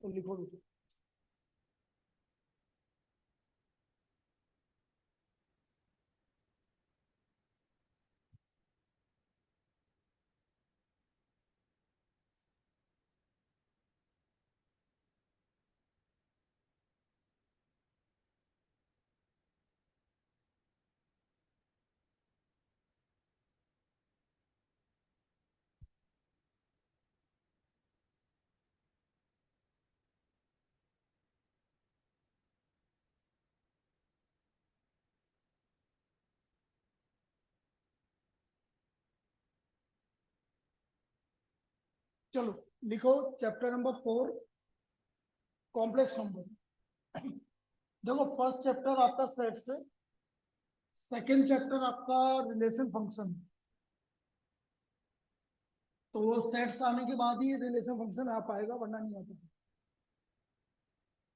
तो लिखो बेटा। चलो लिखो चैप्टर नंबर 4 कॉम्प्लेक्स नंबर। देखो फर्स्ट चैप्टर आपका सेट से, सेकंड चैप्टर आपका रिलेशन फंक्शन। तो वो सेट्स आने के बाद ही रिलेशन फंक्शन आ पाएगा, वरना नहीं आता।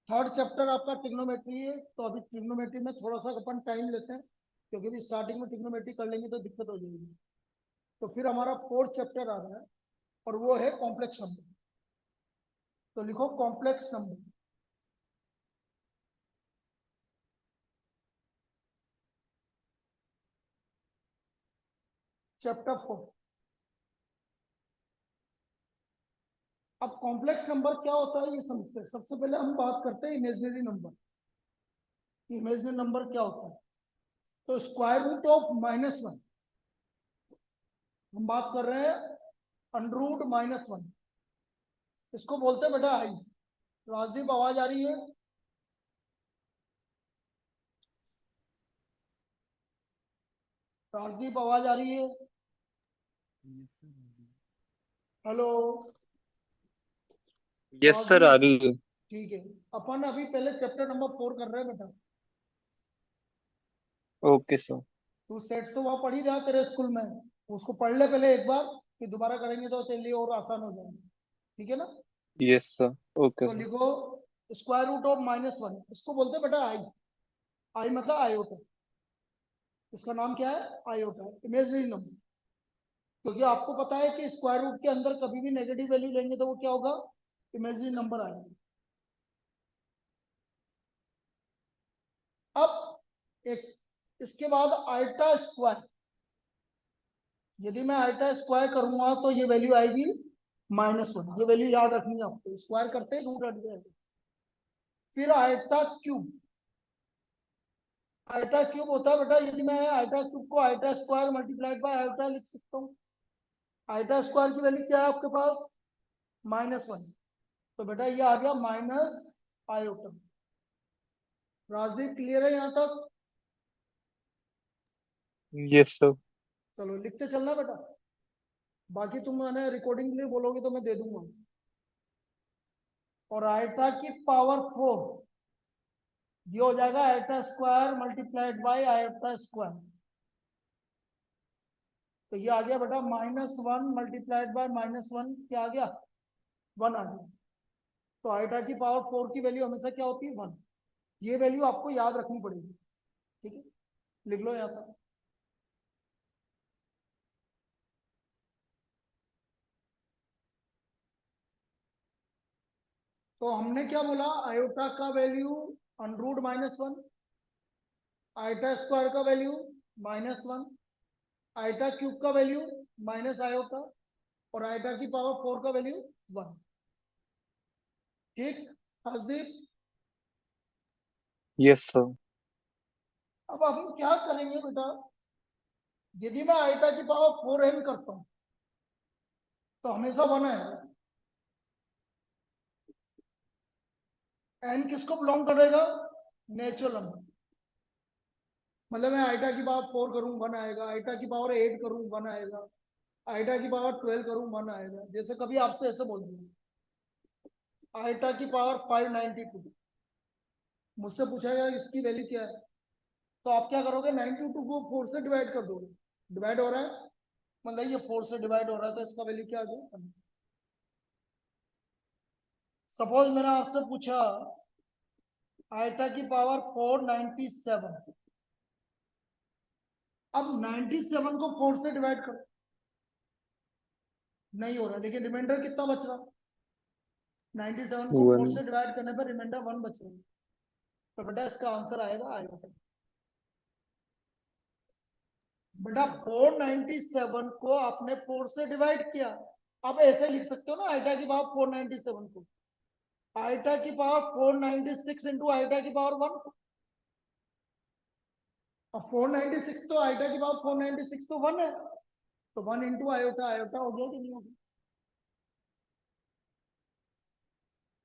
थर्ड चैप्टर आपका ट्रिग्नोमेट्री है, तो अभी ट्रिग्नोमेट्री में थोड़ा सा अपन टाइम लेते हैं, क्योंकि अभी स्टार्टिंग में ट्रिग्नोमेट्री कर लेंगे तो दिक्कत हो जाएगी। तो फिर हमारा फोर्थ चैप्टर आ रहा है और वो है कॉम्प्लेक्स नंबर। तो लिखो कॉम्प्लेक्स नंबर। चैप्टर 4। अब कॉम्प्लेक्स नंबर क्या होता है ये समझते हैं। सबसे पहले हम बात करते हैं इमेजिनरी नंबर। इमेजिनरी नंबर क्या होता है? तो स्क्वायर रूट ऑफ -1, हम बात कर रहे हैं अंडर रूट -1, इसको बोलते हैं बेटा आई। राजदीप आवाज आ रही है? राजदीप आवाज आ रही है? हेलो यस सर, आ रही है। ठीक है। अपन अभी पहले चैप्टर नंबर 4 कर रहे हैं बेटा। Okay sir. तू सेट्स तो वहां पढ़ ही रहा तेरे स्कूल में, उसको पढ़ ले पहले एक बार, फिर दोबारा करेंगे तो तेरे लिए और आसान हो जाएगा। ठीक है ना? Yes sir. ओके तो सर। लिखो स्क्वायर रूट ऑफ -1, इसको बोलते हैं बेटा आई। आई मतलब आयोटा। इसका नाम क्या है? Iota, imaginary number. क्योंकि आपको पता है कि स्क्वायर रूट के अंदर कभी भी नेगेटिव वैल्यू लेंगे तो वो क्या होगा? इमेजिनरी नंबर आएगा। अब एक इसके बाद आयटा स्क्वायर। यदि मैं आयटा स्क्वायर करूंगा तो ये वैल्यू आएगी -1। ये वैल्यू याद रखनी है आपको, स्क्वायर करते ही रूट हट जाएगा। फिर आयटा क्यूब। आयटा क्यूब होता है बेटा, यदि मैं आयटा क्यूब को eta square multiplied by eta लिख सकता हूँ। आयटा स्क्वायर की वैल्यू क्या है आपके पास? -1। तो बेटा ये आ गया माइनस आयोटा। राजदीप क्लियर है यहाँ तक? Yes sir. चलो लिखते चलना बेटा, बाकी तुम मैंने रिकॉर्डिंग के लिए बोलोगे तो मैं दे दूंगा। और आयटा की पावर 4, ये हो जाएगा eta square multiplied by eta square. तो ये आ गया बेटा -1 मल्टीप्लाइड बाय -1, क्या आ गया? 1 आ गया। तो आयटा की पावर 4 की वैल्यू हमेशा क्या होती है? 1। ये वैल्यू आपको याद रखनी पड़ेगी। ठीक है, लिख लो यहाँ पर। तो हमने क्या बोला? आयोटा का value under root -1, iota square का वैल्यू -1, आयटा क्यूब का वैल्यू माइनस आयोटा, और आयटा की पावर 4 का वैल्यू 1। ठीक हर्षदीप? Yes sir. अब हम क्या करेंगे बेटा, यदि मैं आयटा की पावर 4n करता हूं तो हमेशा 1 आएगा। n किसको बिलोंग करेगा? Natural number. मतलब मैं आयटा की पावर 4 करूं 1 आएगा, आयटा की पावर 8 करूं 1 आएगा, आयटा की पावर 12 करूं 1 आएगा। जैसे कभी आपसे ऐसे बोल दिया आयटा की पावर 592, मुझसे पूछा गया इसकी वैल्यू क्या है, तो आप क्या करोगे? 92 को 4 से डिवाइड कर दोगे। डिवाइड हो रहा है मतलब ये 4 से डिवाइड हो रहा है, तो इसका वैल्यू क्या आ गया? सपोज मैंने आपसे पूछा आयटा की पावर 497, अब 97 को 4 से डिवाइड करो। नहीं हो रहा, लेकिन रिमाइंडर कितना बच रहा? 97 को 4 1 से डिवाइड करने पर रिमाइंडर 1 बचेगा, तो बेटा इसका आंसर आएगा आयोटा। बेटा 497 को आपने 4 से डिवाइड किया, आप ऐसे लिख सकते हो ना आइटा की पावर 497 को, आइटा की पावर 496 इंटू आइटा की पावर 1। अब 496 तो आइटा की पावर 496 तो 1 है, तो 1 इंटू आयोटा, आयोटा हो गया कि नहीं हो गया?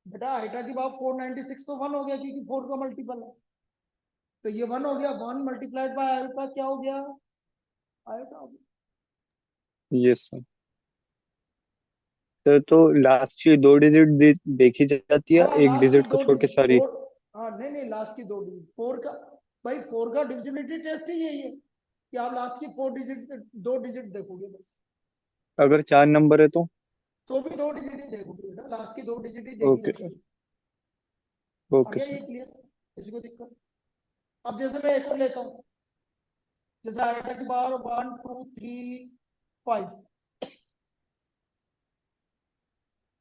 बेटा आइटा की पावर 496 तो 1 हो गया क्योंकि 4 का मल्टीपल है, तो ये 1 हो गया, 1 मल्टीप्लाइड बाय आयोटा क्या हो गया, आयोटा हो गया। Yes sir. सर तो लास्ट की 2 डिजिट देखी जाती है, हाँ एक लास्ट की डिजिट को दो छोड़ के डिजिट सारी? 4, हाँ नहीं नहीं लास्ट की 2 डिजिट 4 का, भाई 4 का डिविजिबिलिटी टेस्ट ही यही है कि आप लास्ट की 4 डिजिट 2 डिजिट देखोगे बस, अगर 4 नंबर है तो भी 2 डिजिट ही देखोगे बेटा, लास्ट की 2 डिजिट ही देखी ओके जाती सर। है। आ ओके गया सर। ये क्लियर, किसी को दिक्कत? अब जैसे मैं एक और लेता हूँ, जैसे आइटा की बार 1 2 3 5,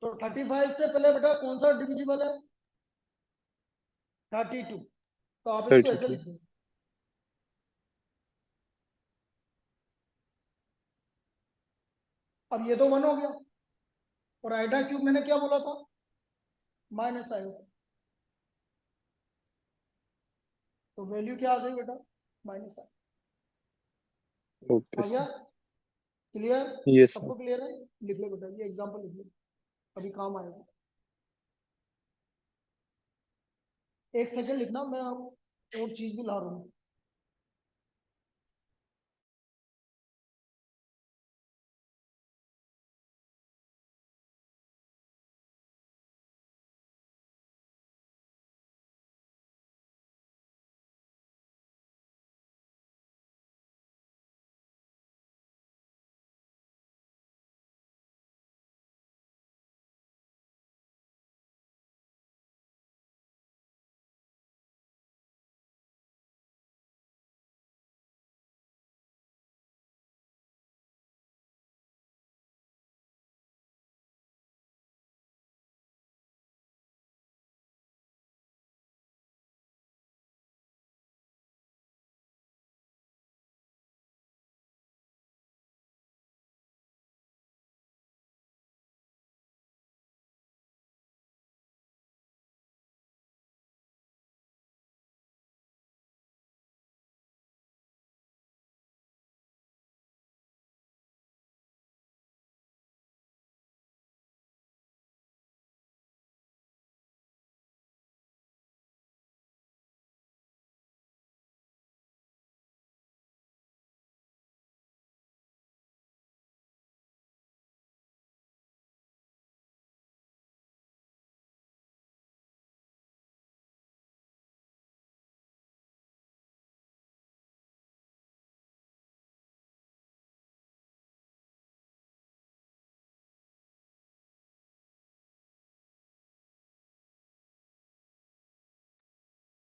तो 35 से पहले बेटा कौन सा डिविजिबल है, 32, तो आप इसको ऐसे 32। लिख दो। अब ये तो 1 हो गया, और आइटा क्यूब मैंने क्या बोला था, माइनस आयोटा, तो वैल्यू क्या आ गई बेटा, माइनस ओके आ गया। सर। क्लियर? Yes sir. सबको क्लियर है? लिख लो बेटा, ये एग्जांपल लिख लो, अभी काम आएगा। एक सेकंड लिखना, मैं और चीज भी ला रहा हूँ।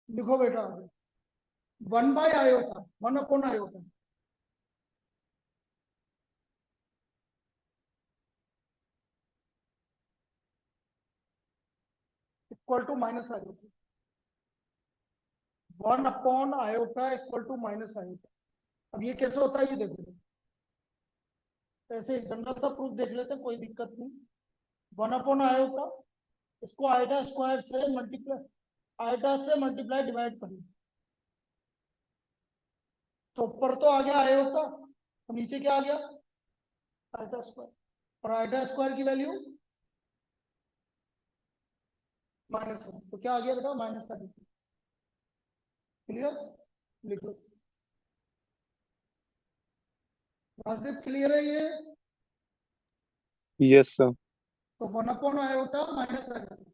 लिखो बेटा, 1/आयोटा, 1/आयोटा इक्वल टू माइनस आयोटा, 1/आयोटा इक्वल टू माइनस आयोटा। अब ये कैसे होता है ये देखो, ऐसे जनरल सा प्रूफ देख लेते हैं, कोई दिक्कत नहीं। 1/आयोटा, इसको आयोटा स्क्वायर से मल्टीप्लाई, आयोटा से मल्टीप्लाई डिवाइड करिए, तो ऊपर तो आ गया आयोटा, तो नीचे क्या आ गया, आयोटा स्क्वायर, और आयोटा स्क्वायर की वैल्यू -1, तो क्या आ गया बेटा, माइनस आ गया। क्लियर? लिखो, वाजिब क्लियर है ये? Yes sir. तो 1/आयोटा माइनस आ गया।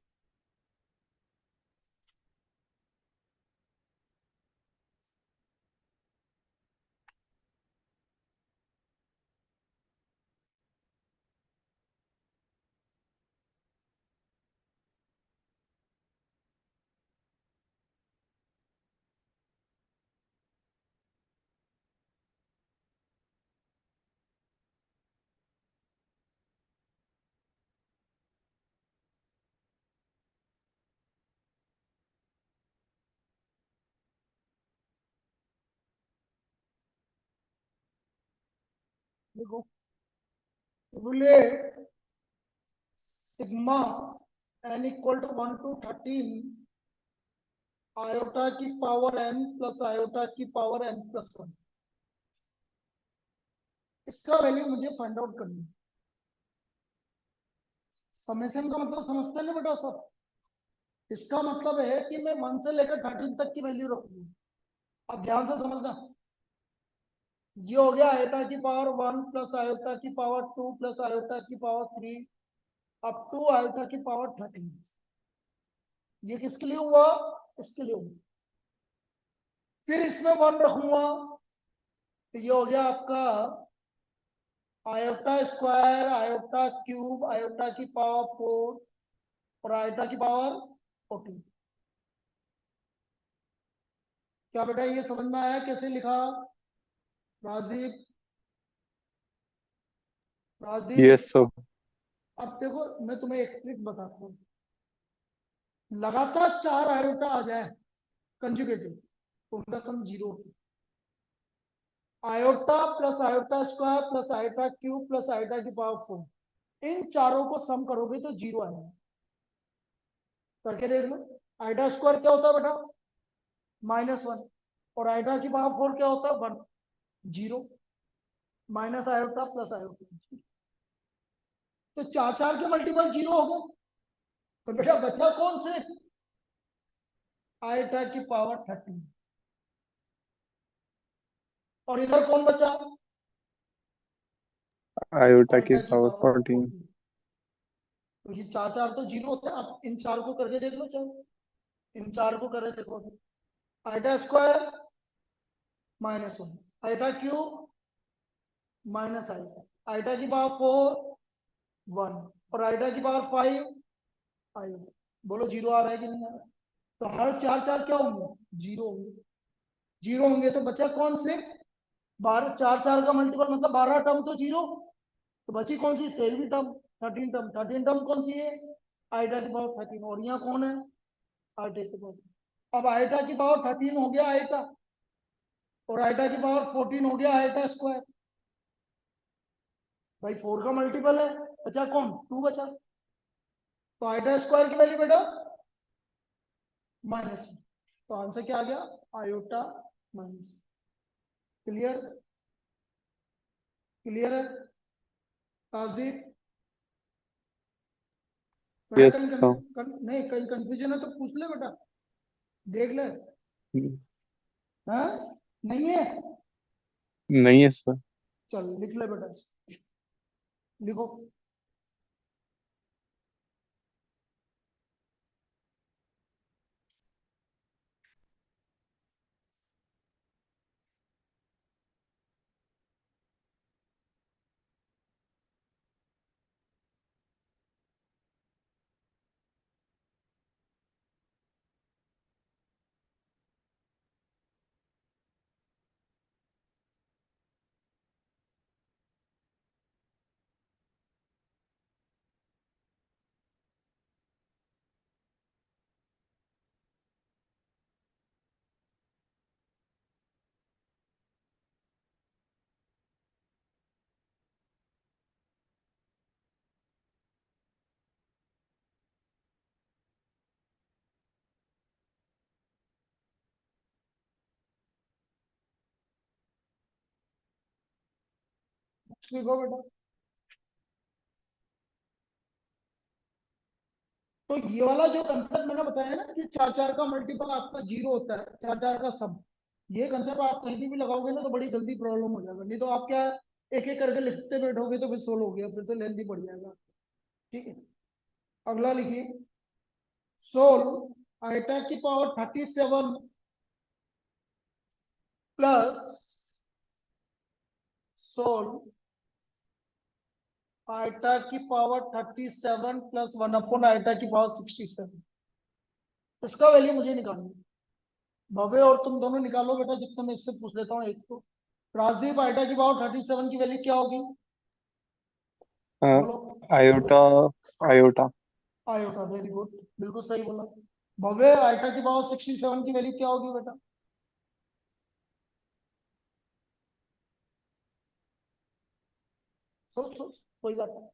देखो, relate sigma n equal to 1 to 13 iota की पावर n प्लस आयोटा की पावर n प्लस 1, इसका वैल्यू मुझे फाइंड आउट करनी है। समेशन का मतलब समझते हैं ना बेटा सब? इसका मतलब है कि मैं 1 से लेकर 13 तक की वैल्यू रखूंगा। अब ध्यान से समझना, ये हो गया आयोटा की पावर 1 प्लस आयोटा की पावर 2 प्लस आयोटा की पावर 3 अप टू आयोटा की पावर 13। ये किसके लिए हुआ? इसके लिए हुआ। फिर इसमें 1 रखूंगा तो ये हो गया आपका iota square, iota cube, iota की पावर 4 और आयोटा की पावर 14। क्या बेटा ये समझ में आया कैसे लिखा? Rajdeep, yes Rajdeep, sir. अब देखो मैं तुम्हें एक ट्रिक बताता हूँ। लगातार 4 आयोटा आ जाए कंजुगेटिव तो उनका सम 0 होता है। Iota plus iota square plus iota cube plus iota की पावर 4, इन चारों को सम करोगे तो 0 आएगा। करके देख लो। आयोटा स्क्वायर क्या होता है बेटा? -1। और आयोटा की पावर 4 क्या होता है? 1। 0 माइनस आयोटा प्लस आयोटा, तो 4 के मल्टीपल 0 हो गए। तो बेटा बचा कौन से? आयोटा की पावर 13। और इधर कौन बचा? आयोटा की आयोटा की पावर पावर 14। 14। तो ये 4 तो 0 होते हैं। आप इन 4 को करके देख लो, चाहे इन 4 को करके देखो। Iota square -1, iota cube minus iota, iota की पावर 4 1 और आयोटा की पावर 5 आयोटा। बोलो 0 आ रहा है कि नहीं आ रहा है? तो हर 4 क्या होंगे? 0 होंगे। 0 होंगे तो बचा कौन से? 12। 4 का मल्टीपल मतलब 12 टर्म तो 0। तो बची कौन सी? 13वीं टर्म, 13 टर्म। 13 टर्म कौन सी है? आयोटा की पावर 13। और यहाँ कौन है? आयोटा की पावर। अब आयोटा की पावर 13 हो गया आयोटा, और आयोटा की पावर 14 हो गया आयोटा स्क्वायर। भाई 4 का मल्टीपल है, बचा कौन? 2 बचा। तो आयोटा स्क्वायर की वैल्यू बेटा -1। तो आंसर क्या आ गया? Iota minus. क्लियर? क्लियर है राजदीप? बेटा यस कहीं सर। नहीं, कहीं कंफ्यूजन है तो पूछ ले बेटा, देख ले। हाँ, नहीं है? नहीं है सर। चल लिख ले बेटा, लिखो। लिखो बेटा। तो ये वाला जो कंसेप्ट मैंने बताया ना कि 4 का मल्टीपल आपका 0 होता है, 4 का सम, ये कंसेप्ट आप कहीं भी लगाओगे ना तो बड़ी जल्दी प्रॉब्लम हो जाएगा। नहीं तो आप क्या एक एक करके लिखते बैठोगे तो फिर सोल्व हो गया, फिर तो लेंथी पड़ जाएगा। ठीक है, अगला लिखिए। सोल्व आइटा की पावर 37 प्लस सोल्व आइटा की पावर 37 प्लस 1 अपॉन आइटा की पावर 67, इसका वैल्यू मुझे निकालनी है। भव्य और तुम दोनों निकालो बेटा, जितना मैं इससे पूछ लेता हूँ एक तो। राजदीप, आइटा की पावर 37 की वैल्यू क्या होगी? बोलो। Iota. Iota. Iota, very good, बिल्कुल सही बोला। भव्य, आइटा की पावर 67 की वैल्यू क्या होगी बेटा? कोई बात नहीं।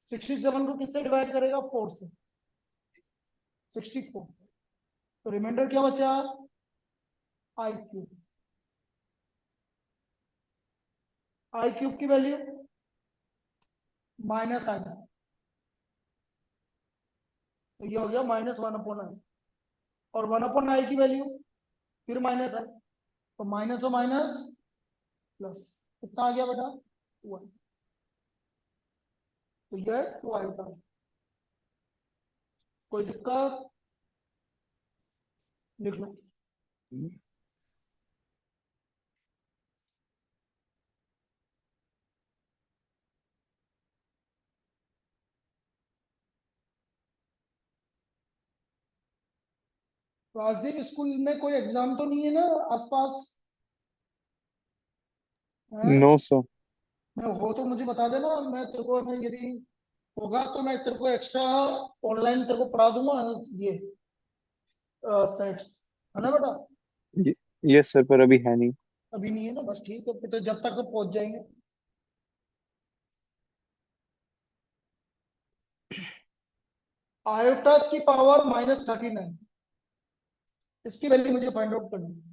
67 को किससे डिवाइड करेगा? 4 से। 64। तो रिमाइंडर क्या बचा? आई क्यूब। आई क्यूब की वैल्यू माइनस आई, तो ये हो गया -1/i। और 1/i की वैल्यू फिर माइनस आई, तो माइनस और माइनस प्लस। कितना आ गया बेटा? 2i। तो ये 2i का। कोई दिक्कत? लिख लो। राजदीप, स्कूल में कोई एग्जाम तो नहीं है ना आसपास? है? No sir. मैं हो तो मुझे बता देना, मैं तेरे को, मैं यदि होगा तो मैं तेरे को एक्स्ट्रा ऑनलाइन तेरे को पढ़ा दूंगा ये सेट्स, है ना बेटा? यस सर, पर अभी है नहीं। अभी नहीं है ना, बस ठीक है, फिर तो जब तक तो पहुंच जाएंगे। आयोटा की पावर -39, इसकी वैल्यू मुझे फाइंड आउट करनी है।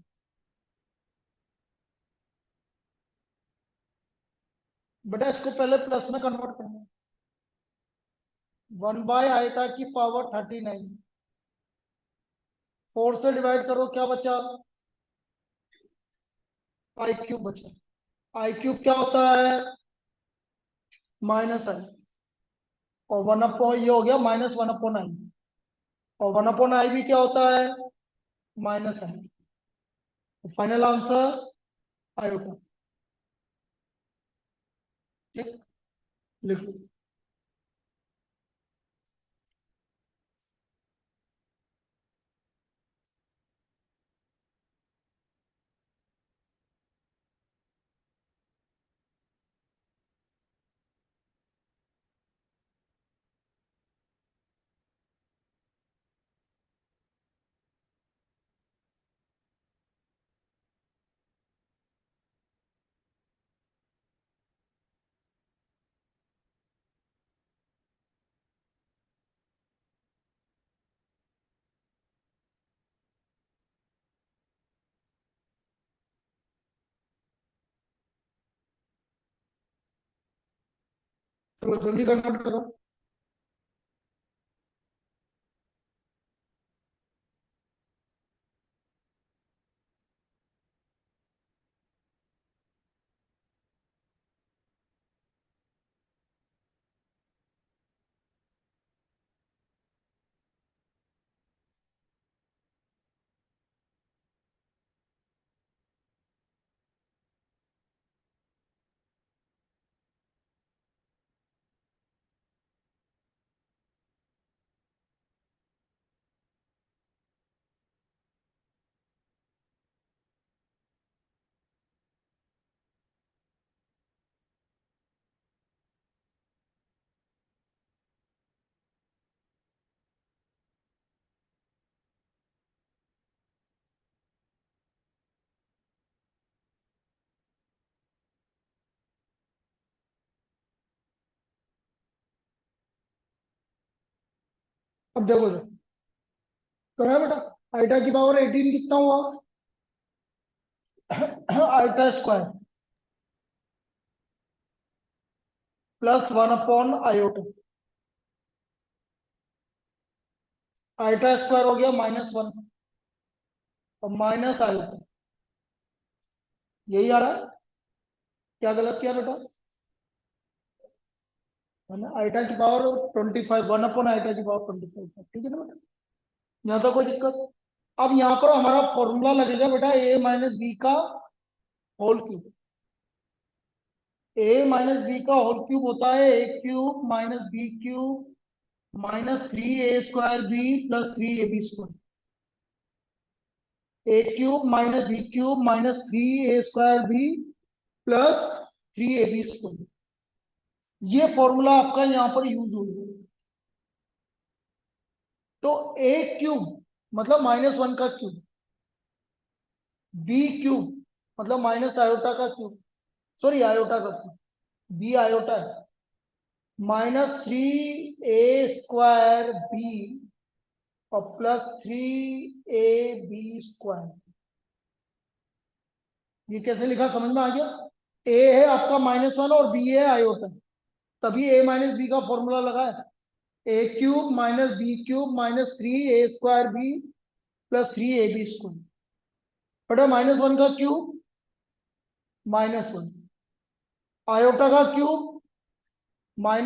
बेटा इसको पहले प्लस में कन्वर्ट करना है। 1/आयोटा की पावर 39, 4 से डिवाइड करो, क्या बचा? आई क्यूब बचा। आई क्यूब क्या होता है? -i। और 1/, ये हो गया -1/i। और 1/i भी क्या होता है? -i। Final answer iota. ठीक, लिख लो। चलो जल्दी कन्वर्ट करो। अब देखो तो है बेटा, आइटा की पावर 18 कितना हुआ? आइटा स्क्वायर प्लस 1/आयोटा। आइटा स्क्वायर हो गया -1 और माइनस आयोटा। यही आ रहा है? क्या गलत किया बेटा? है ना, आइटा की पावर 25, 1/आइटा की पावर 25 था, ठीक है ना बेटा? यहाँ तो कोई दिक्कत? अब यहाँ पर हमारा फॉर्मूला लगेगा बेटा a-b का होल क्यूब। a-b का होल क्यूब होता है a³ - b³ -3a² b plus 3ab²। a³ - b³ -3a² b plus 3ab²। ये फॉर्मूला आपका यहाँ पर यूज होगा। तो a³ मतलब -1 का क्यूब, b³ मतलब माइनस आयोटा का क्यूब, सॉरी आयोटा का क्यूब, b आयोटा है, -3a² b और +3ab²। ये कैसे लिखा, समझ में आ गया? ए है आपका -1 और बी है आयोटा, तभी a माइनस बी का फॉर्मूला लगा है। a³ - b³ -3a² b +3ab²। बटा -1 का क्यूब -1, आयोटा का क्यूब -i,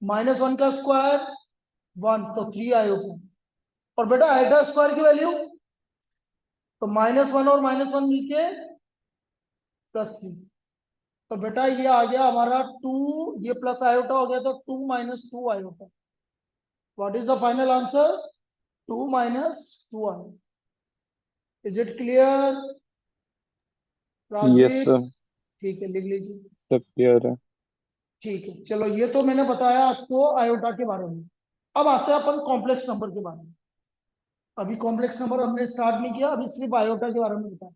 -1 का स्क्वायर 1, तो 3 आयोटा। और बेटा आयोटा स्क्वायर की वैल्यू तो -1 और -1 मिलके +3। तो बेटा ये आ गया हमारा 2, ये प्लस आयोटा हो गया तो 2 - 2 iota. What is the final answer? 2 - 2 iota. Is it clear yes Rajveer? Sir, ठीक है, लिख लीजिए। सब क्लियर है। ठीक है, चलो ये तो मैंने बताया आपको आयोटा के बारे में। अब आते हैं अपन कॉम्प्लेक्स नंबर के बारे में। अभी कॉम्प्लेक्स नंबर हमने स्टार्ट नहीं किया, अभी सिर्फ आयोटा के बारे में बताया।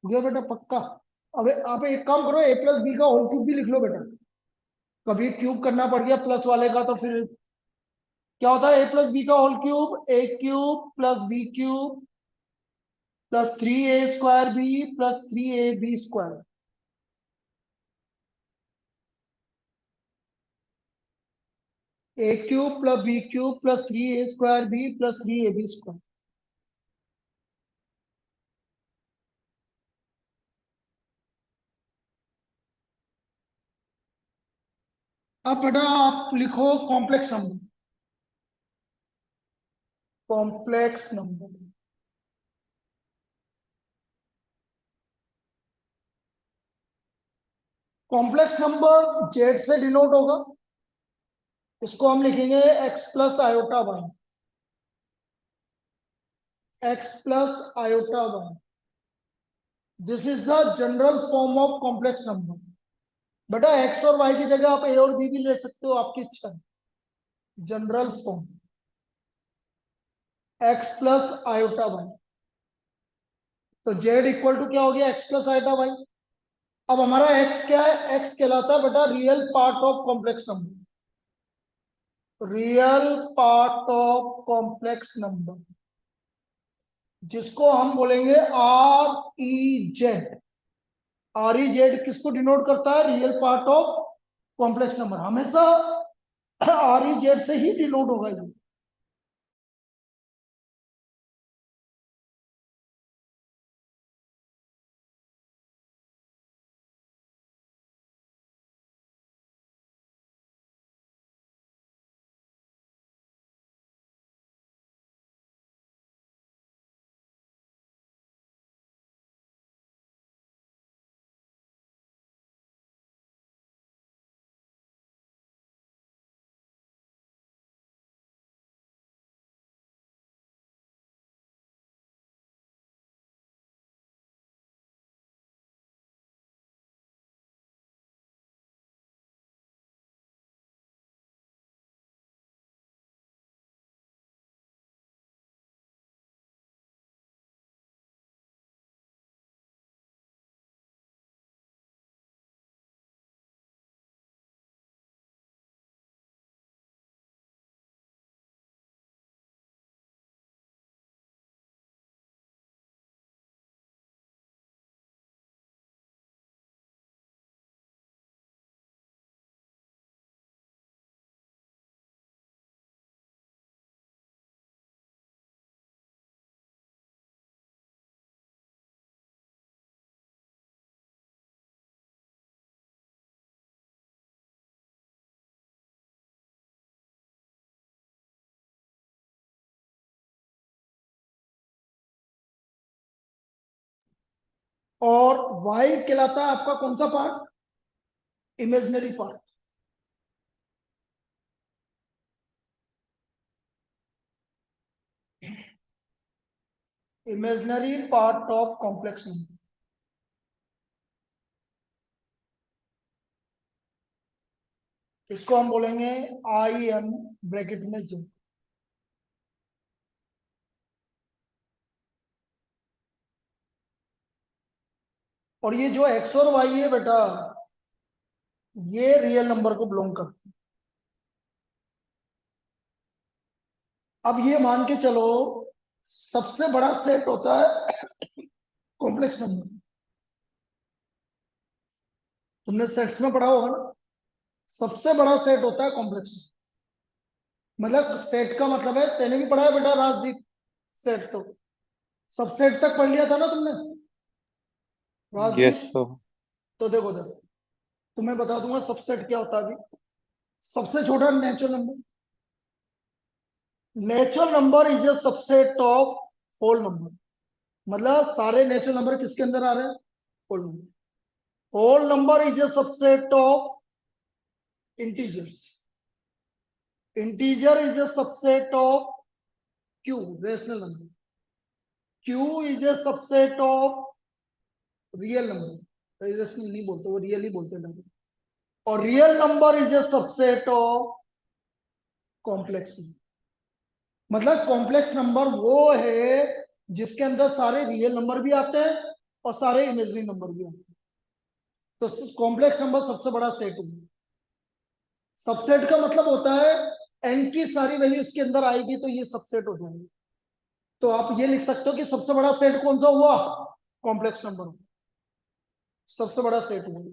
गया बेटा पक्का? अब आप एक काम करो, a + b का होल क्यूब भी लिख लो बेटा। कभी क्यूब करना पड़ गया प्लस वाले का तो फिर क्या होता है? a + b का whole cube a³ + b³ +3a² b +3ab²। a³ + b³ +3a² b +3ab²। अब बेटा आप लिखो complex number. Complex number, complex number Z से डिनोट होगा। इसको हम लिखेंगे x + i/1, x + i/1। This is the general form of complex number. बेटा x और y की जगह आप a और b भी ले सकते हो, आपकी इच्छा है। General form x + i/1। तो z = क्या हो गया? x + i/y। अब हमारा x क्या है? x कहलाता है बेटा real part of complex number. Real part of complex number, जिसको हम बोलेंगे REZ। REZ किसको डिनोट करता है? Real part of complex number. हमेशा REZ से ही डिनोट होगा ये। और y कहलाता है आपका कौन सा part? Imaginary part. Imaginary part of complex number. इसको हम बोलेंगे आई एम ब्रैकेट में जे। और ये जो एक्स और वाई है बेटा, ये रियल नंबर को बिलोंग करते हैं। अब ये मान के चलो, सबसे बड़ा सेट होता है कॉम्प्लेक्स नंबर। तुमने सेट्स में पढ़ा होगा ना, सबसे बड़ा सेट होता है कॉम्प्लेक्स। मतलब सेट का मतलब है, तेने भी पढ़ा है बेटा राजदीप, सेट तो सबसेट तक पढ़ लिया था ना तुमने यस राजदीप। सर। तो देखो देखो, तुम्हें बता दूंगा सबसेट क्या होता है अभी। सबसे छोटा natural number. Natural number is a subset of whole number. मतलब सारे नेचुरल नंबर किसके अंदर आ रहे हैं? Whole number. Whole number is a subset of integers. Integer is a subset of Q, rational number. Q is a subset of real number. Rational नहीं बोलते, वो रियल ही बोलते हैं। और real number is a subset of complex. मतलब complex number वो है जिसके अंदर सारे रियल नंबर भी आते हैं और सारे इमेजिनरी नंबर भी आते हैं। तो कॉम्प्लेक्स नंबर सबसे बड़ा सेट होगा। सबसेट का मतलब होता है एन की सारी वैल्यू इसके अंदर आएगी तो ये सबसेट हो जाएंगे। तो आप ये लिख सकते हो कि सबसे बड़ा सेट कौन सा हुआ? Complex number. सबसे बड़ा सेट हुआ।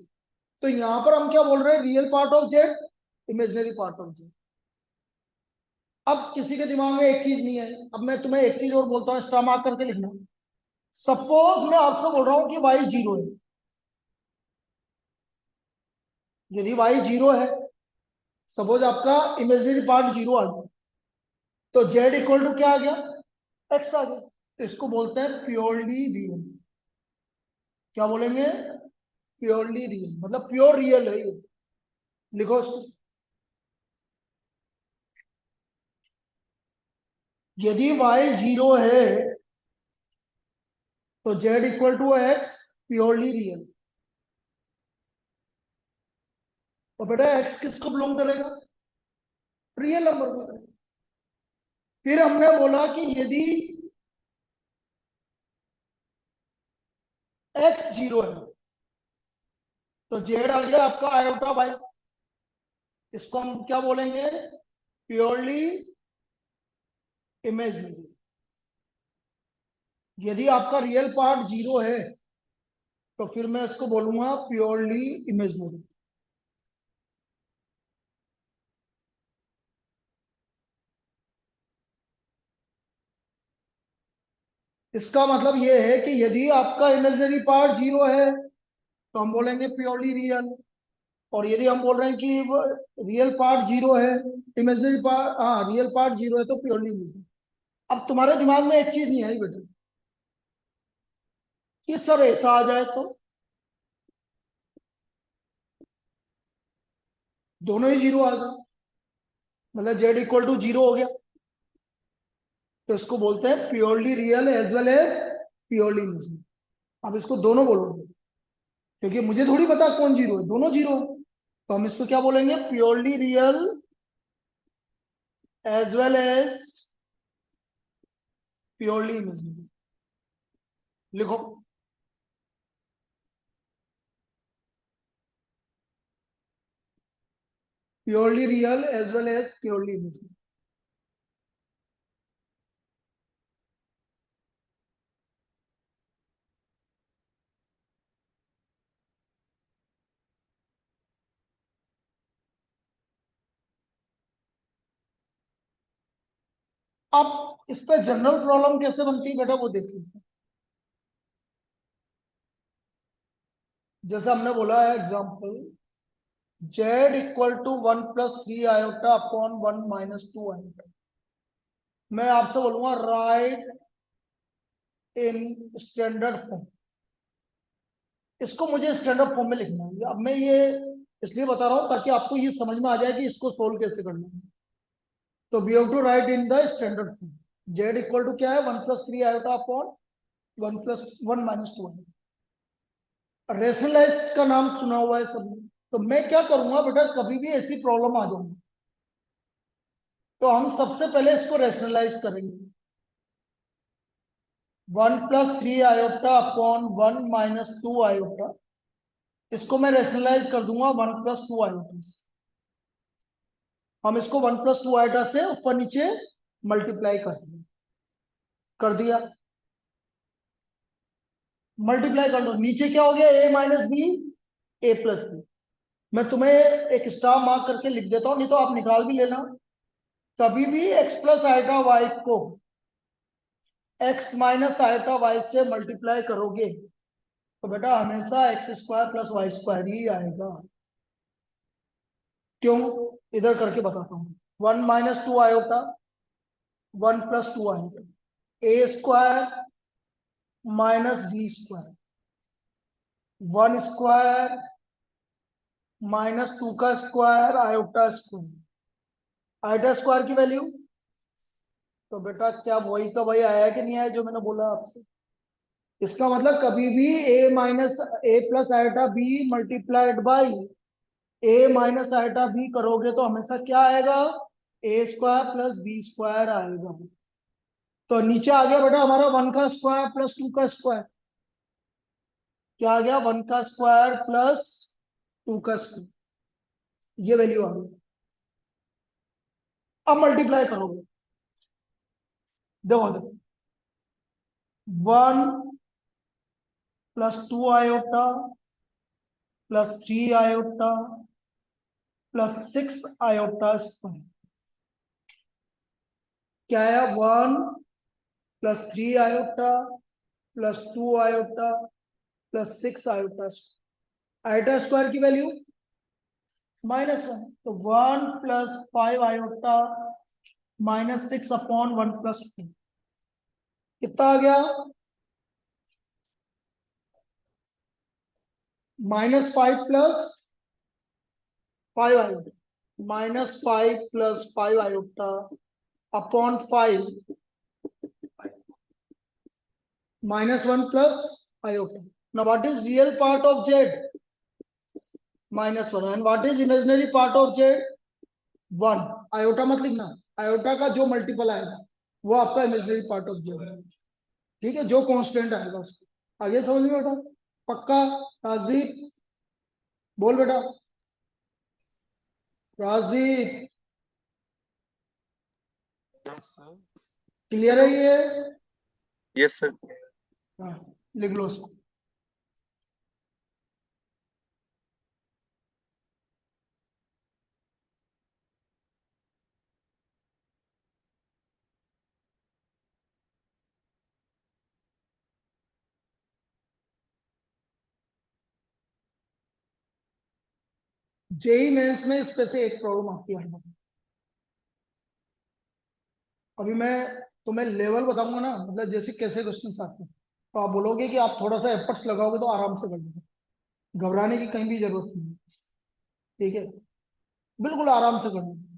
तो यहां पर हम क्या बोल रहे हैं? Real part of Z, imaginary part of Z. अब किसी के दिमाग में एक चीज नहीं है, अब मैं तुम्हें एक चीज और बोलता हूँ, स्टार मार्क करके लिखना। सपोज मैं आपसे बोल रहा हूं कि वाई जीरो है। यदि वाई जीरो है, सपोज आपका इमेजिनरी पार्ट जीरो आ गया, तो जेड इक्वल टू क्या आ गया? एक्स आ गया। तो इसको बोलते हैं प्योरली रियल। क्या बोलेंगे? प्योरली रियल, मतलब प्योर रियल है ये। लिखो इसको। यदि वाई जीरो है तो Z equal to X, purely real. और बेटा एक्स किसको बिलोंग करेगा? रियल नंबर को करेगा। फिर हमने बोला कि यदि एक्स जीरो है तो जेड आ गया आपका आयोटा वाई। इसको हम क्या बोलेंगे? Purely imaginary. यदि आपका रियल पार्ट जीरो है तो फिर मैं इसको बोलूंगा प्योरली इमेजिनरी। इसका मतलब यह है कि यदि आपका इमेजिनरी पार्ट जीरो है तो हम बोलेंगे प्योरली रियल। और यदि हम बोल रहे हैं कि रियल पार्ट जीरो है, इमेजिनरी पार्ट, हाँ रियल पार्ट जीरो है, तो प्योरली इमेजिनरी। अब तुम्हारे दिमाग में एक चीज नहीं आई बेटा कि सर ऐसा आ जाए तो दोनों ही जीरो आ जाए, मतलब जेड इक्वल टू जीरो हो गया, तो इसको बोलते हैं purely real as well as purely imaginary. अब इसको दोनों बोलोगे, क्योंकि मुझे थोड़ी पता कौन जीरो है, दोनों जीरो है। तो हम इसको क्या बोलेंगे? Purely real as well as purely imaginary. लिखो। Purely real as well as purely imaginary. अब इस पे जनरल प्रॉब्लम कैसे बनती है बेटा, वो देख लेते हैं। जैसे हमने बोला है example, Z equal to 1 + 3 iota upon 1 - 2 iota. मैं आपसे बोलूंगा राइट इन स्टैंडर्ड फॉर्म। इसको मुझे स्टैंडर्ड फॉर्म में लिखना है। अब मैं ये इसलिए बता रहा हूं ताकि आपको ये समझ में आ जाए कि इसको सोल्व कैसे करना है। तो we have to write in the standard form. Z equal to क्या है, 1+3 आयोटा अपॉन 1+1 - 2। रेशनलाइज का नाम सुना हुआ है सबने। तो मैं क्या करूंगा बेटा, कभी भी ऐसी प्रॉब्लम आ जाऊंगी तो हम सबसे पहले इसको रेशनलाइज करेंगे। 1+3 आयोटा अपॉन 1 - 2 आयोटा, इसको मैं रेशनलाइज कर दूंगा 1+2 आयोटा से। हम इसको 1+2 आयोटा से ऊपर नीचे मल्टीप्लाई कर देंगे। कर दिया, मल्टीप्लाई कर लो, नीचे क्या हो गया, a - b a+b। मैं तुम्हें एक स्टार मार्क करके लिख देता हूं, नहीं तो आप निकाल भी लेना। कभी भी x प्लस आइटा वाई को x माइनस आइटा वाई से मल्टीप्लाई करोगे तो बेटा हमेशा x² + y² ही आएगा। क्यों, इधर करके बताता हूं। 1 - 2 आयोटा, 1+2 आयोटा, a² - b², 1² -2 का square iota square. Iota square की वैल्यू तो बेटा क्या वही का वही आया कि नहीं आया जो मैंने बोला आपसे। इसका मतलब कभी भी a+आयोटा b multiplied by a - iota b करोगे तो हमेशा क्या आएगा, a² + b² आएगा। तो नीचे आ गया बेटा हमारा 1 का स्क्वायर प्लस 2 का स्क्वायर। क्या आ गया, 1 का स्क्वायर प्लस 2 का स्क्वायर, ये वैल्यू आ गई। अब मल्टीप्लाई करोगे, देखो देखो, 1+2 आयोटा +3 आयोटा +6 आयोटा स्क्वायर। क्या आया, 1+3 iota +2 iota +6 iota square. Iota square की वैल्यू -1, तो 1+5 आयोटा -6/1+2 कितना आ गया, -5 + 5 iota, -5 + 5 iota upon 5 -1 plus iota. now what is real part of z, -1, and what is imaginary part of z, 1। Iota मत लिखना, iota का जो मल्टीपल आएगा वो आपका इमेजिनरी पार्ट ऑफ z है। ठीक है, जो कांस्टेंट आएगा उसको। आगे समझ में बेटा, पक्का। राजदीप बोल बेटा, राजदीप क्लियर है ये, यस सर। हाँ, लिख लो उसको। जेई मेंस में इस पे से एक प्रॉब्लम आती है। अभी मैं तुम्हें लेवल बताऊंगा ना, मतलब जैसे कैसे क्वेश्चन आते हैं तो आप बोलोगे कि आप थोड़ा सा एफर्ट्स लगाओगे तो आराम से कर लोगे। घबराने की कहीं भी जरूरत नहीं है। ठीक है, बिल्कुल आराम से कर लोगे।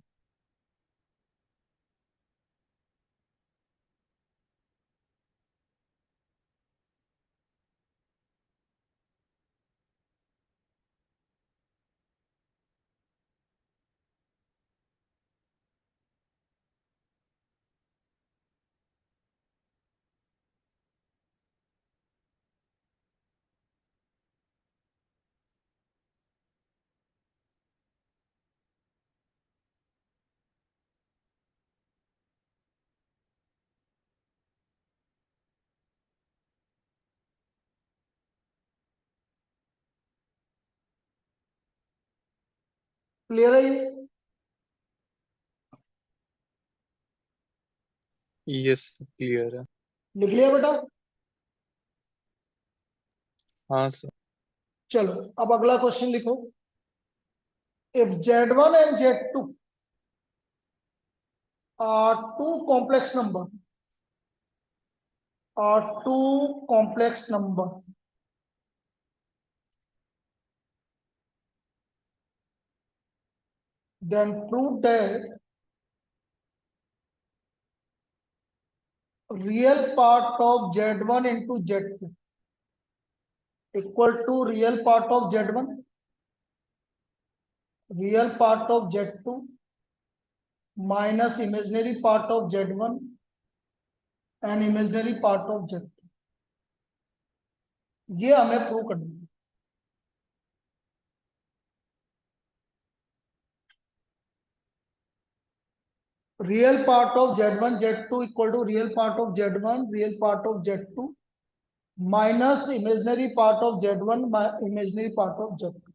क्लियर है ये, यस क्लियर है। लिख लिया बेटा। हाँ सर। चलो अब अगला क्वेश्चन लिखो। If z1 and z2 are two complex number, then prove that real part of Z1 into Z2 equal to real part of Z1, real part of Z2 minus imaginary part of Z1 and imaginary part of Z2। ये हमें prove करना है। Real part of Z1 Z2 equal to real part of Z1 real part of Z2 minus imaginary part of Z1 imaginary part of Z2।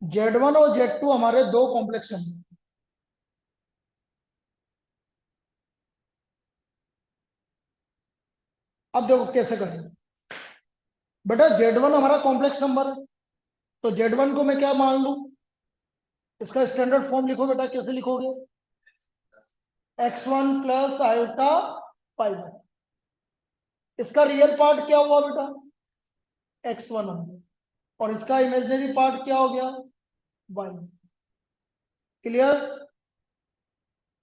Z1 और Z2 हमारे दो complex number. अब देखो कैसे करें। बेटा Z1 हमारा कॉम्प्लेक्स नंबर है, तो Z1 को मैं क्या मान लू, इसका स्टैंडर्ड फॉर्म लिखो बेटा। कैसे लिखोगे? x1 प्लस आयोटा पाई वन। इसका रियल पार्ट क्या हुआ बेटा? x1 हो गया, और इसका इमेजिनरी पार्ट क्या हो गया? y। क्लियर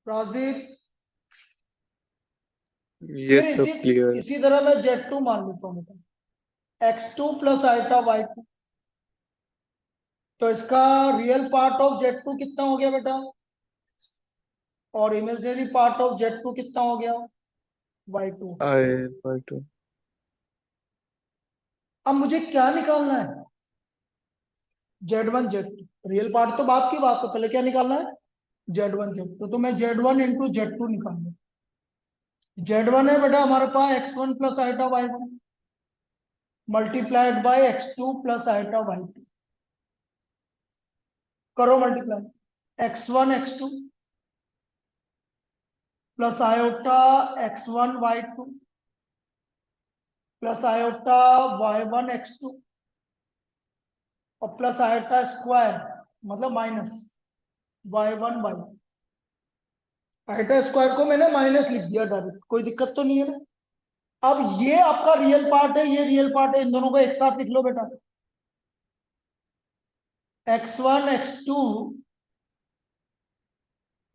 राजदीप? फिर यस सब क्लियर। इसी तरह मैं Z2 मान लेता हूँ बेटा, x2 प्लस आयोटा y2। तो इसका रियल पार्ट ऑफ Z2 कितना हो गया बेटा, और इमेजिनरी पार्ट ऑफ Z2 कितना हो गया? y2। I by two. अब मुझे क्या निकालना है? Z1 Z2। रियल पार्ट तो बात की बात है, पहले क्या निकालना है? Z1 Z2। तो मैं Z1 इंटू Z2 निकालूंगा। Z1 है बेटा हमारे पास x1 plus iota y1 multiplied by x2 plus iota y2। करो multiply. x1 x2 plus iota x1 y2 plus iota y1 x2 और प्लस आयोटा स्क्वायर मतलब minus y1 y। Iota square को मैंने माइनस लिख दिया डायरेक्ट, कोई दिक्कत तो नहीं है ना? अब ये आपका रियल पार्ट है, ये रियल पार्ट है, इन दोनों को एक साथ लिख लो बेटा। x1 x2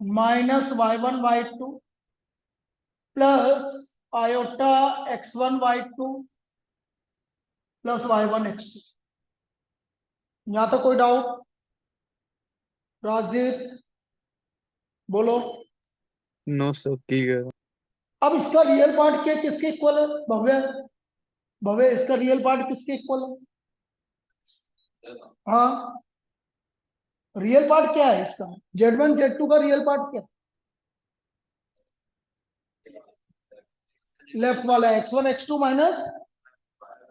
minus y1 y2 plus iota x1 y2 plus y1 x2। यहां तक कोई डाउट? राजदीप बोलो। नो सब क्लियर। अब इसका रियल पार्ट क्या किसके इक्वल है? भव्य, भव्य इसका रियल पार्ट किसके इक्वल है? हाँ, रियल पार्ट क्या है इसका? Z1 Z2 का रियल पार्ट क्या? लेफ्ट वाला x1 x2 minus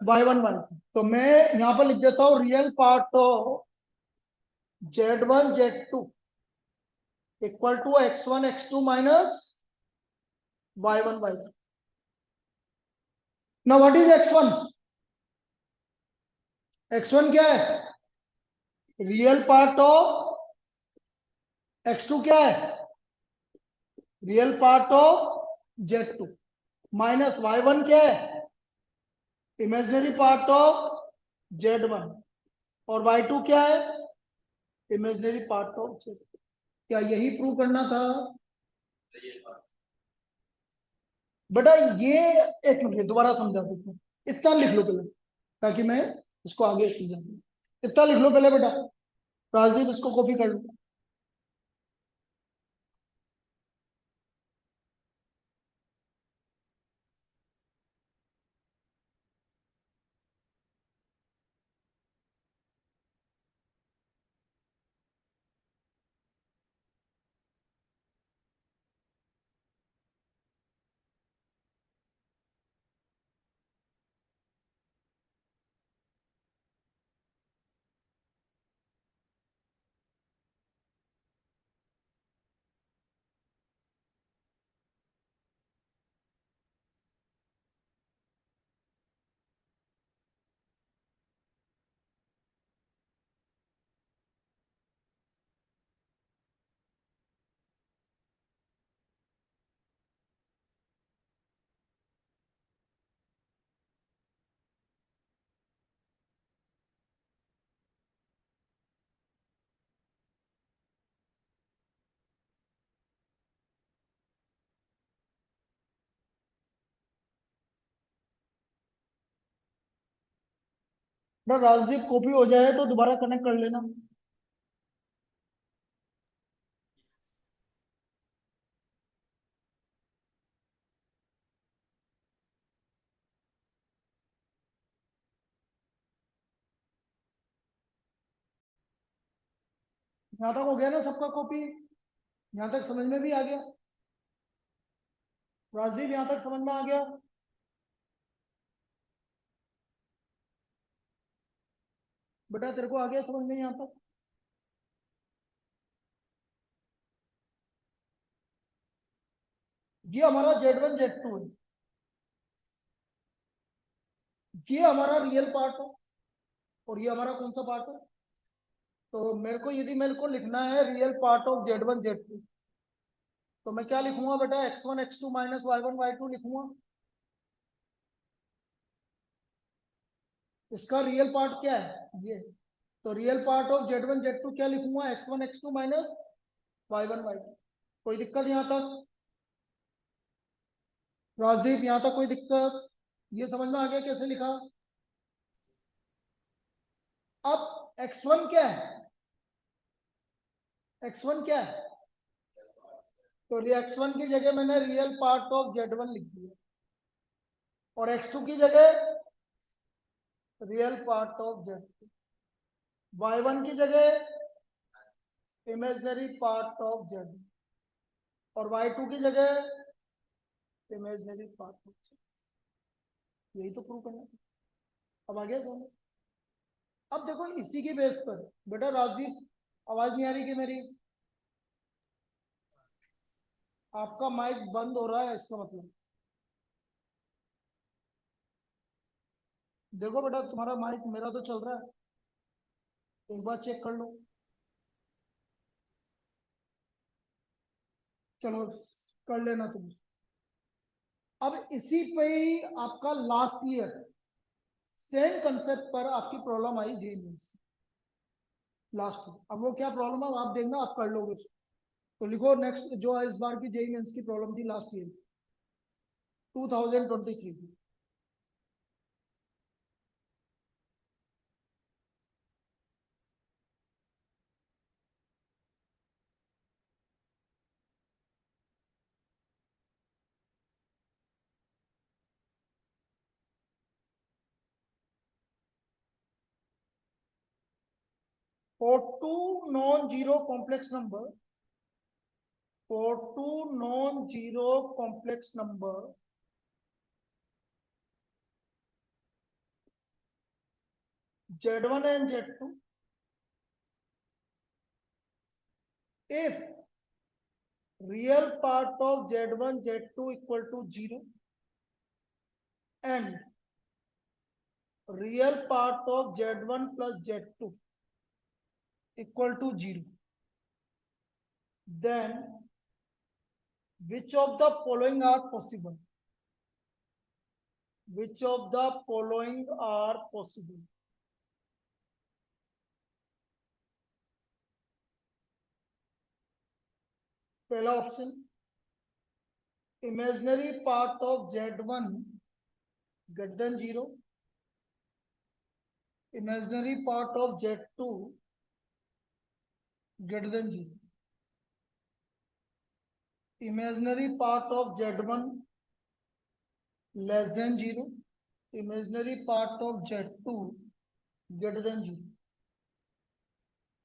y1 y2। तो मैं यहां पर लिख देता हूं real part of Z1 Z2 equal to x1 x2 minus y1 y2। Now what is x1? x1 क्या है? रियल पार्ट ऑफ x2 क्या है? Real part of Z2 minus y1 क्या है? इमेजिनरी पार्ट ऑफ Z1 और y2 क्या है? Imaginary part of Z2। क्या यही प्रूव करना था बेटा? ये एक मिनट दोबारा समझा देता हूँ। इतना लिख लो पहले ताकि मैं इसको आगे समझा दूँ। इतना लिख लो पहले बेटा। राजदीप इसको कॉपी कर लो। राजदीप कॉपी हो जाए तो दोबारा कनेक्ट कर लेना। यहाँ तक हो गया ना सबका कॉपी? यहाँ तक समझ में भी आ गया? राजदीप यहाँ तक समझ में आ गया? बेटा तेरे को आ गया समझ में यहाँ तक? ये हमारा Z1 Z2 है, ये हमारा रियल पार्ट है, और ये हमारा कौन सा पार्ट है? तो मेरे को लिखना है real part of Z1 Z2, तो मैं क्या लिखूंगा बेटा? x1 x2 minus y1 y2 लिखूंगा। इसका रियल पार्ट क्या है? ये। तो real part of Z1 Z2 क्या लिखूंगा? x1 x2 minus y1 y2। कोई दिक्कत यहाँ तक? राजदीप यहाँ तक कोई दिक्कत? ये समझ में आ गया कैसे लिखा? अब x1 क्या है? x1 क्या है? तो x1 की जगह मैंने रियल पार्ट ऑफ Z1 लिख दिया, और x2 की जगह real part of Z2, y1 की जगह इमेजिनरी पार्ट ऑफ Z, और y2 की जगह इमेजिनरी पार्ट ऑफ Z। यही तो प्रूव करना था। अब आ गया समझ? अब देखो इसी के बेस पर बेटा राजदीप, आवाज नहीं आ रही कि मेरी? आपका माइक बंद हो रहा है, इसका मतलब देखो बेटा तुम्हारा माइक, मेरा तो चल रहा है, एक बार चेक कर लो। चलो कर लेना तुम। अब इसी पे ही आपका लास्ट ईयर सेम कंसेप्ट पर आपकी प्रॉब्लम आई जेई मेंस लास्ट ईयर। अब वो क्या प्रॉब्लम है आप देखना, आप कर लोगे उसको। तो लिखो नेक्स्ट जो है इस बार की जेई मेंस की प्रॉब्लम थी लास्ट ईयर 2023 की। 4 non zero complex number, 4 non zero complex number Z1 and Z2 if real part of Z1 Z2 equal to 0 and real part of Z1 plus Z2 equal to 0, then which of the following are possible? Which of the following are possible? पहला option, imaginary part of Z1 greater than 0, imaginary part of Z2 greater than 0, imaginary part of Z1 less than 0, imaginary part of Z2 greater than 0,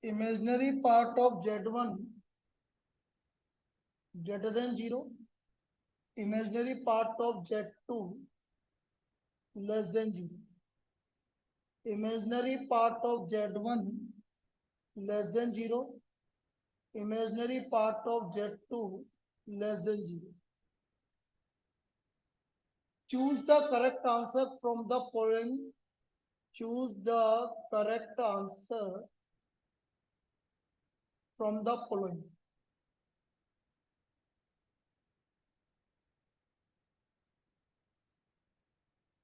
imaginary part of Z1 greater than 0, imaginary part of Z2 less than 0, imaginary part of Z1 less than 0, imaginary part of Z2 less than 0. Choose the correct answer from the following. Choose the correct answer from the following.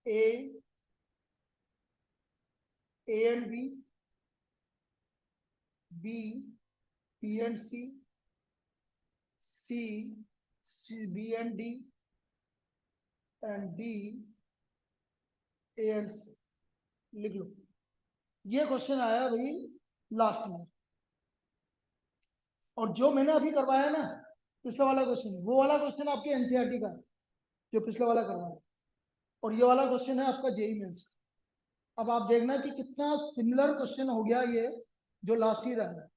A and B, B and C, B and D, and D, A and C. लिख लो। ये question आया भाई last में, और जो मैंने अभी करवाया ना पिछला वाला क्वेश्चन, वो वाला क्वेश्चन आपके एनसीईआरटी का है, जो पिछला वाला करवाया, और ये वाला क्वेश्चन है आपका जेई मेंस। अब आप देखना कि कितना सिमिलर क्वेश्चन हो गया ये जो लास्ट ईयर आया।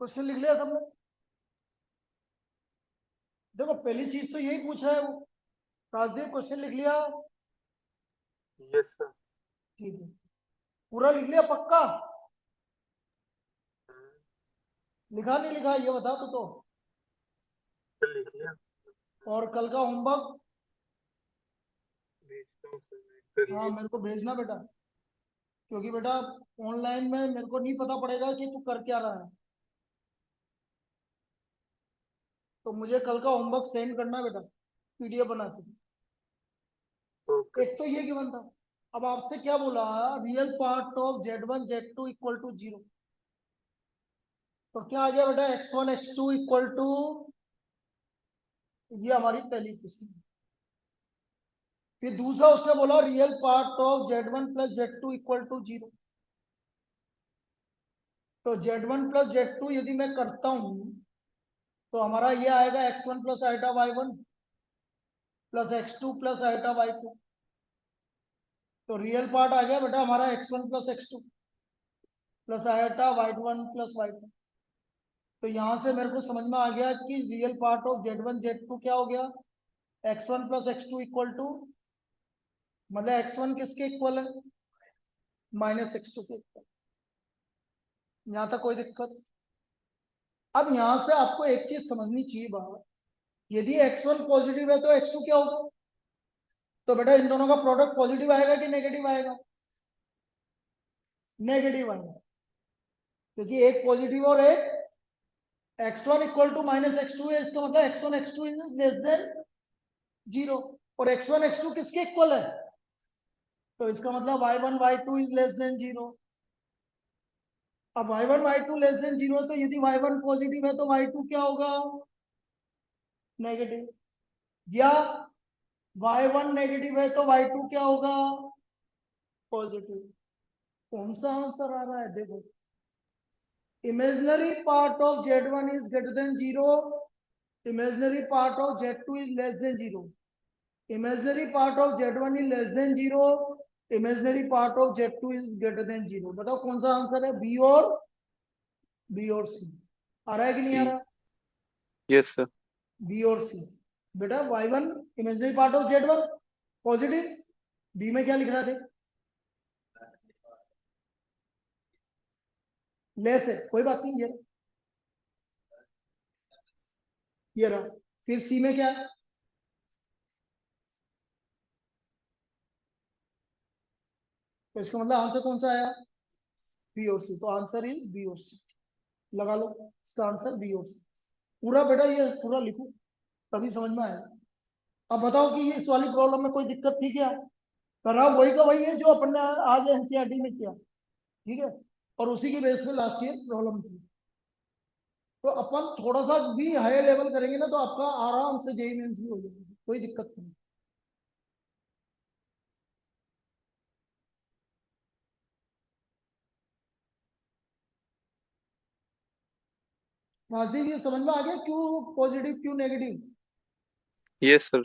क्वेश्चन लिख लिया सबने? देखो पहली चीज तो यही पूछ रहा है वो, राजदीप क्वेश्चन लिख लिया? Yes sir. ठीक है, पूरा लिख लिया पक्का? लिखा नहीं लिखा ये बता तू तो। लिख लिया। और कल का होमवर्क भेजता हूँ सर, हाँ मेरे को भेजना बेटा, क्योंकि बेटा ऑनलाइन में मेरे को नहीं पता पड़ेगा कि तू कर क्या रहा है, तो मुझे कल का होमवर्क सेंड करना बेटा, पीडीएफ बना के। ओके। एक तो ये गिवन था। अब आपसे क्या बोला, real part of Z1 Z2 equal to 0, तो क्या आ गया बेटा, x1 x2 इक्वल टू, ये हमारी पहली क्वेश्चन। फिर दूसरा उसने बोला real part of Z1 plus Z2 equal to 0, तो Z1 प्लस Z2 यदि मैं करता हूं तो हमारा ये आएगा x1 plus iota y1 plus x2 plus iota y2, तो रियल पार्ट आ गया बेटा हमारा x1 plus x2 plus iota y1 plus y2। तो यहां से मेरे को समझ में आ गया कि real part of Z1 Z2 क्या हो गया, x1 plus x2 equal to, मतलब x1 किसके इक्वल है, माइनस x2 के इक्वल। यहां तक कोई दिक्कत? अब यहां से आपको एक चीज समझनी चाहिए बात, यदि x1 पॉजिटिव है तो x2 क्या होगा, तो बेटा इन दोनों का प्रोडक्ट पॉजिटिव आएगा कि नेगेटिव आएगा, नेगेटिव आएगा, क्योंकि एक पॉजिटिव और एक x1 equal to minus x2 है, इसका मतलब x1 x2 is less than 0, और x1 x2 किसके इक्वल है, तो इसका मतलब y1 y2 is less than 0। अब y1 y2 लेस देन 0 है, तो यदि y1 पॉजिटिव है तो y2 क्या होगा, नेगेटिव, या y1 नेगेटिव है तो y2 क्या होगा, पॉजिटिव। कौन सा आंसर आ रहा है देखो, imaginary part of Z1 is greater than 0, imaginary part of Z2 is less than 0, imaginary part of Z1 is less than 0, imaginary part of Z2 is greater than 0। बताओ कौन सा आंसर है, B और सी? आ रहा है कि नहीं आ रहा? Yes sir. बी और सी। बेटा y1 imaginary part of Z1 positive, B में क्या लिख रहा थे, लेस है, कोई बात नहीं, ये रहा। फिर सी में क्या है, तो इसका मतलब आंसर कौन सा आया, बी और सी, तो आंसर इज बी और सी। लगा लो इसका आंसर बी और सी। पूरा बेटा ये पूरा लिखो तभी समझ में आएगा। अब बताओ कि ये इस वाली प्रॉब्लम में कोई दिक्कत थी क्या, करा वही का वही है जो अपन ने आज एनसीईआरटी में किया, ठीक है, और उसी के बेस पे लास्ट ईयर प्रॉब्लम थी। तो अपन थोड़ा सा भी हाई लेवल करेंगे ना तो आपका आराम से जेई मेंस भी हो जाएगा, कोई दिक्कत नहीं। राजदीप ये समझ में आ गया क्यों पॉजिटिव क्यों नेगेटिव? Yes sir.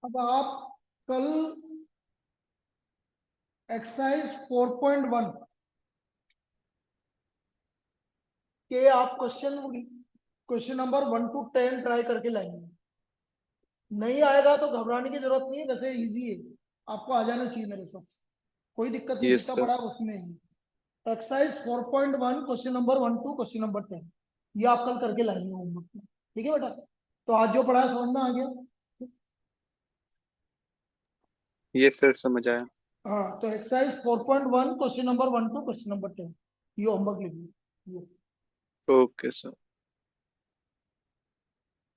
अब आप कल एक्सरसाइज 4.1 के आप क्वेश्चन नंबर 1 to 10 ट्राई करके लाएंगे। नहीं आएगा तो घबराने की जरूरत नहीं है, वैसे इजी है, आपको आ जाना चाहिए मेरे हिसाब से, कोई दिक्कत नहीं, यस जितना सर। पड़ा है उसमें ही। Exercise 4.1 question number 1 to question number 10 ये आप कल करके लाएंगे होमवर्क में, ठीक है बेटा? तो आज जो पढ़ा है समझ में आ गया? यस सर, समझ आया। हाँ, तो exercise 4.1 question number 1 to question number 10 ये होमवर्क लिखिए। Okay sir.